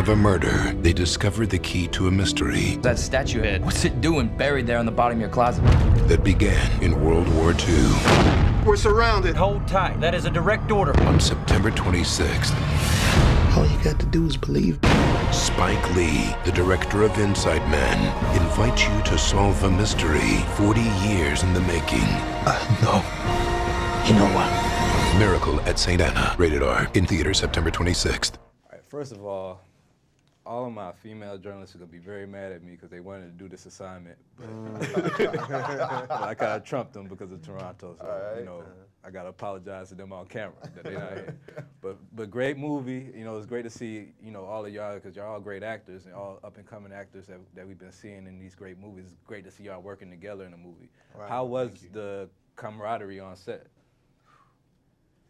of a murder, they discovered the key to a mystery That statue head, what's it doing buried there in the bottom of your closet? that began in World War II. We're surrounded. Hold tight, that is a direct order. On September 26th, All you got to do is believe. Spike Lee, the director of Inside Man, invites you to solve a mystery 40 years in the making. No. You know what? Miracle at St. Anna, rated R, in theater September 26th. All right, first of all of my female journalists are gonna be very mad at me because they wanted to do this assignment. But I kind of trumped them because of Toronto, so you know, I gotta apologize to them on camera that they're not here. But great movie. You know, it's great to see all of y'all because y'all all great actors and all up and coming actors that we've been seeing in these great movies. It's great to see y'all working together in a movie. Right. How was the camaraderie on set?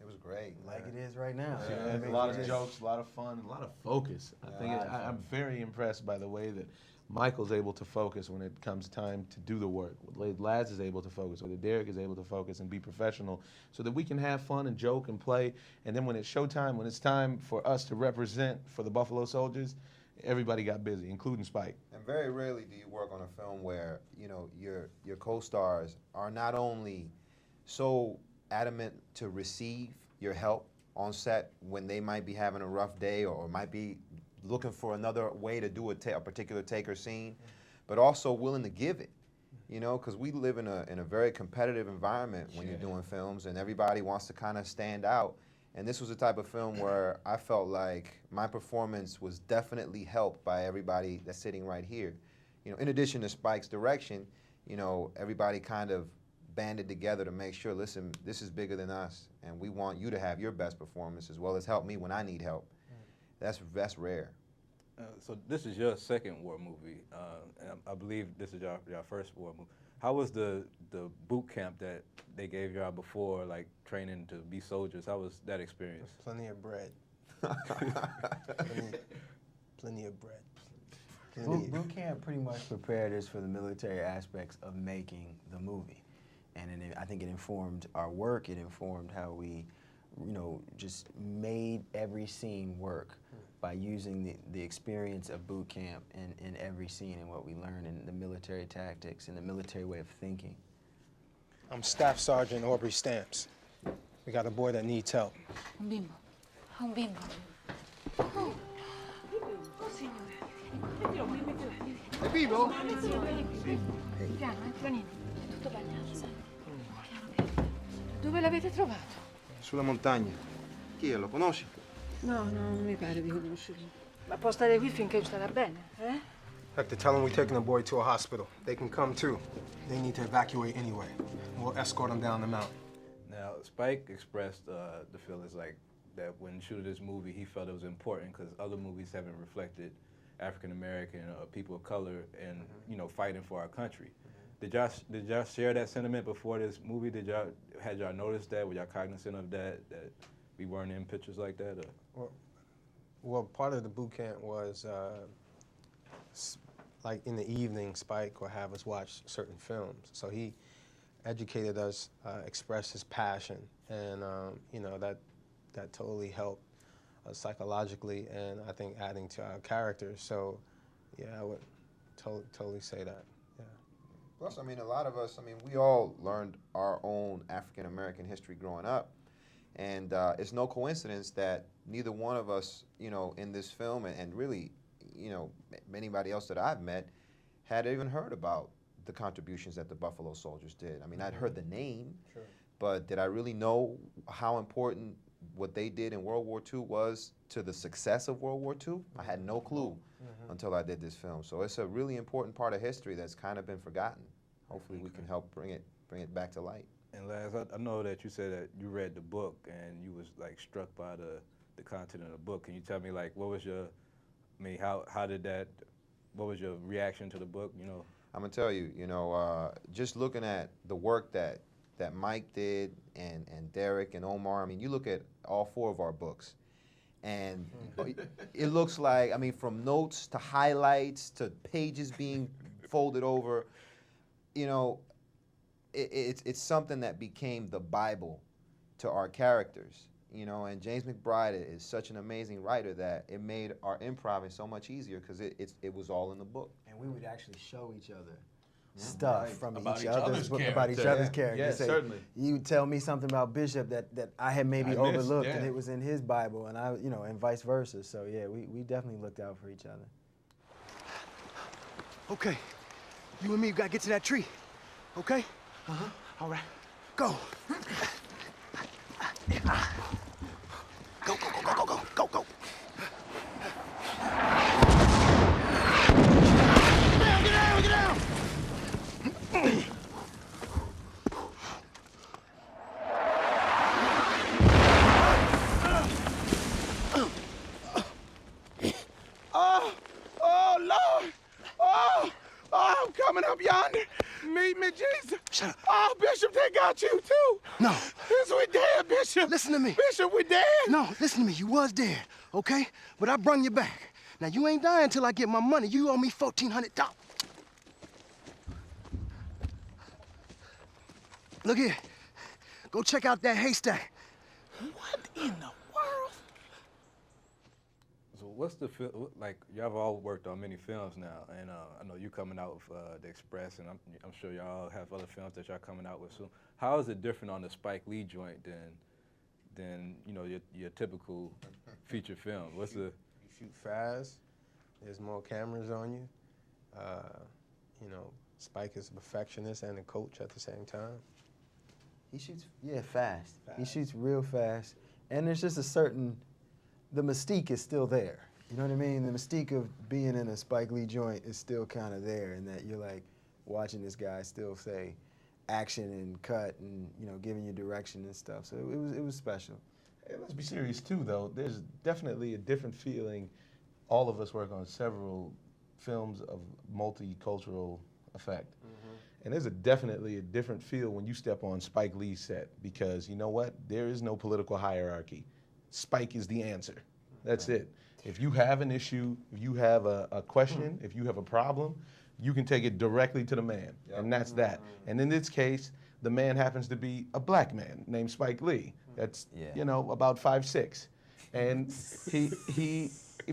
It was great. Like it is right now. Yeah, a lot of jokes, a lot of fun, a lot of focus. I think I'm very impressed by the way that Michael's able to focus when it comes time to do the work. Laz is able to focus, or Derek is able to focus and be professional so that we can have fun and joke and play. And then when it's showtime, when it's time for us to represent for the Buffalo Soldiers, everybody got busy, including Spike. And very rarely do you work on a film where, your co-stars are not only so adamant to receive your help on set when they might be having a rough day or might be looking for another way to do a particular take or scene, but also willing to give it, because we live in a very competitive environment when you're doing films and everybody wants to kind of stand out. And this was the type of film where I felt like my performance was definitely helped by everybody that's sitting right here. In addition to Spike's direction, everybody kind of banded together to make sure, listen, this is bigger than us, and we want you to have your best performance as well as help me when I need help. That's rare. So this is your second war movie, and I believe this is your first war movie. How was the boot camp that they gave y'all before, like training to be soldiers? How was that experience? Plenty of bread. plenty of bread. Boot camp pretty much prepared us for the military aspects of making the movie. And I think it informed our work, it informed how we, just made every scene work by using the experience of boot camp in every scene and what we learned in the military tactics and the military way of thinking. I'm Staff Sergeant Aubrey Stamps. We got a boy that needs help. Un bimbo. Un bimbo. Oh, signore. È vivo? Piano, pianino. È tutto bagnato, sai. Piano, piano. Dove l'avete trovato? Sulla montagna. Chi è? Lo conosci? No, non mi pare di conoscerlo. Ma può stare qui finché starà bene, eh? Have to tell them we're taking the boy to a hospital. They can come too. They need to evacuate anyway. We'll escort them down the mountain. Now, Spike expressed the feelings like that when shooting this movie, he felt it was important because other movies haven't reflected African American people of color and fighting for our country. Did y'all share that sentiment before this movie? Had y'all noticed that? Were y'all cognizant of that we weren't in pictures like that? Well, part of the boot camp was like in the evening, Spike would have us watch certain films. So he educated us, expressed his passion, and that totally helped us psychologically, and I think adding to our characters. So, yeah, I would totally say that. Yeah. Plus, a lot of us, we all learned our own African American history growing up, and it's no coincidence that neither one of us, in this film, and really, anybody else that I've met, had even heard about the contributions that the Buffalo Soldiers did. I'd heard the name, Sure. but did I really know how important what they did in World War II was to the success of World War II? I had no clue until I did this film. So it's a really important part of history that's kind of been forgotten. Hopefully we can help bring it back to light. And Laz, I know that you said that you read the book and you was struck by the content of the book. Can you tell me what was your, what was your reaction to the book? I'm gonna tell you, just looking at the work that Mike did and Derek and Omar, you look at all four of our books, and it looks like, from notes to highlights to pages being folded over, it's something that became the Bible to our characters. you know, and James McBride is such an amazing writer that it made our improv so much easier because it was all in the book. And we would actually show each other stuff from About each other's book, about each other's characters. Yeah, Say, certainly. You would tell me something about Bishop that I had maybe I missed, overlooked, yeah. and it was in his Bible, and I, you know, and vice versa. So yeah, we definitely looked out for each other. Okay, you and me gotta get to that tree, okay? All right, go. Go, go, go, go, go, go, go. Get down, get down! Oh, Lord! Oh, I'm coming up yonder. Meet me, Jesus. Shut up. Oh, Bishop, they got you too. No. Bishop, we dead, Bishop. Listen to me. Bishop, we dead. No, listen to me. You was dead, okay? But I brung you back. Now, you ain't dying until I get my money. You owe me $1,400. Look here. Go check out that haystack. What in the world? So what's the like? Y'all have all worked on many films now, and I know you coming out with The Express, and I'm sure y'all have other films that y'all coming out with soon. How is it different on the Spike Lee joint than you know your typical feature film? What's the You shoot fast. There's more cameras on you. You know, Spike is a perfectionist and a coach at the same time. He shoots, fast. He shoots real fast, and there's just a certain, the mystique is still there. You know what I mean? The mystique of being in a Spike Lee joint is still kind of there, in that you're like watching this guy still say action and cut and, you know, giving you direction and stuff. So it was special. Hey, let's be serious too, though. There's definitely a different feeling. All of us work on several films of multicultural effect. And there's definitely a different feel when you step on Spike Lee's set, because you know what? There is no political hierarchy. Spike is the answer. That's it. If you have an issue, if you have a question, if you have a problem, you can take it directly to the man, and that's that. And in this case, the man happens to be a black man named Spike Lee. That's, you know, about 5'6". And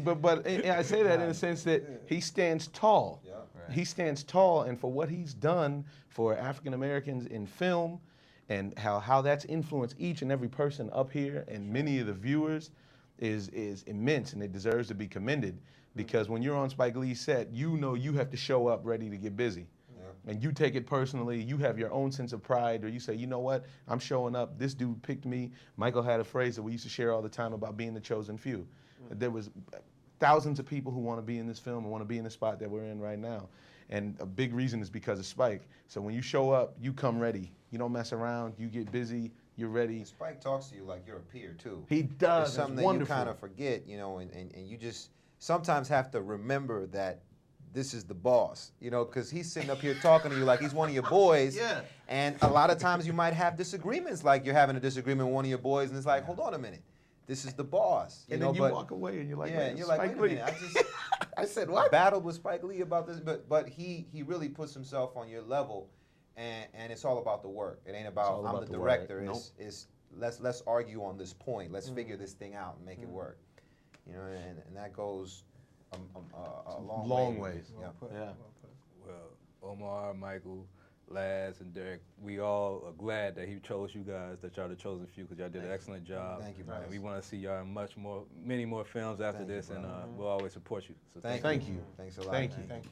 but I say that in the sense that he stands tall. He stands tall, and for what he's done for African Americans in film, and how that's influenced each and every person up here and many of the viewers is immense, and it deserves to be commended. Because when you're on Spike Lee's set, you know you have to show up ready to get busy. And you take it personally, you have your own sense of pride, or you say, you know what, I'm showing up, this dude picked me. Michael had a phrase that we used to share all the time about being the chosen few. There was thousands of people who want to be in this film and want to be in the spot that we're in right now. And a big reason is because of Spike. So when you show up, you come ready. You don't mess around, you get busy, you're ready. And Spike talks to you like you're a peer too. He does, It's something that you kind of forget, you know, and you just sometimes have to remember that this is the boss, you know, because he's sitting up here talking to you like he's one of your boys. Yeah. And a lot of times you might have disagreements, like you're having a disagreement with one of your boys, and it's like, hold on a minute, this is the boss. And then you walk away and you're like, yeah, man, and you're like, Spike wait a Lee. minute, I just I said, what? battled with Spike Lee about this, but he really puts himself on your level, and it's all about the work. It ain't about I'm the director. Nope. It's let's argue on this point. Let's figure this thing out and make it work. You know, and that goes a long ways. Yeah. Well, Omar, Michael, Laz, and Derek, we all are glad that he chose you guys, that y'all the chosen few, because y'all did an excellent job. Thank you, brothers. And we want to see y'all in many more films after this, and we'll always support you. So Thank you. Thanks a lot. Thank you. man. Thank you.